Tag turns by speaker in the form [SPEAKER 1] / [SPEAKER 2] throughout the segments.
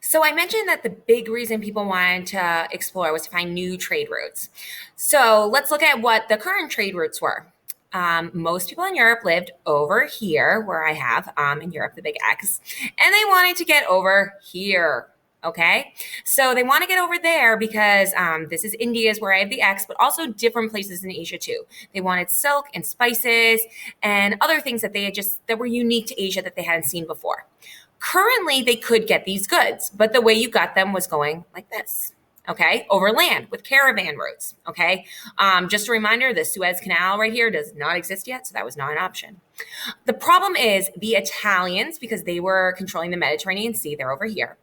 [SPEAKER 1] So I mentioned that the big reason people wanted to explore was to find new trade routes. So let's look at what the current trade routes were. Most people in Europe lived over here, where I have in Europe the big X, and they wanted to get over here. Okay, so they want to get over there because this is India's where I have the X, but also different places in Asia too. They wanted silk and spices and other things that they had that were unique to Asia that they hadn't seen before. Currently, they could get these goods, but the way you got them was going like this. Okay, over land with caravan routes. Okay, just a reminder: the Suez Canal right here does not exist yet, so that was not an option. The problem is the Italians, because they were controlling the Mediterranean Sea, they're over here,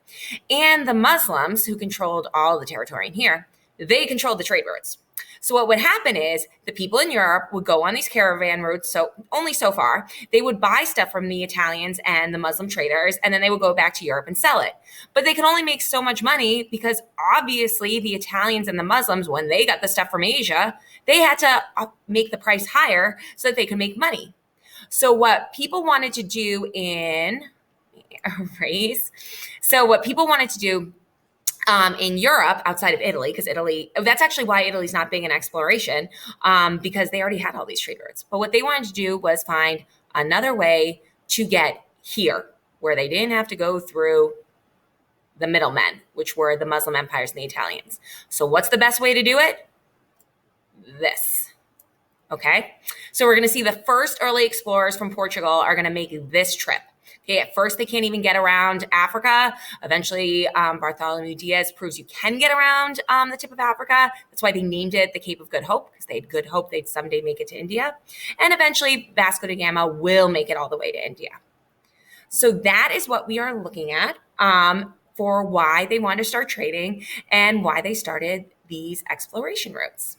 [SPEAKER 1] and the Muslims, who controlled all the territory in here, they controlled the trade routes. So what would happen is the people in Europe would go on these caravan routes, so only so far. They would buy stuff from the Italians and the Muslim traders, and then they would go back to Europe and sell it. But they could only make so much money because obviously the Italians and the Muslims, when they got the stuff from Asia, they had to make the price higher so that they could make money. So what people wanted to do what people wanted to do in Europe, outside of Italy, because that's actually why Italy's not big in exploration, because they already had all these trade routes. But what they wanted to do was find another way to get here, where they didn't have to go through the middlemen, which were the Muslim empires and the Italians. So what's the best way to do it? This. Okay, so we're going to see the first early explorers from Portugal are going to make this trip. Okay, at first they can't even get around Africa. Eventually, Bartholomew Diaz proves you can get around the tip of Africa. That's why they named it the Cape of Good Hope, because they had good hope they'd someday make it to India. And eventually, Vasco da Gama will make it all the way to India. So that is what we are looking at for why they wanted to start trading and why they started these exploration routes.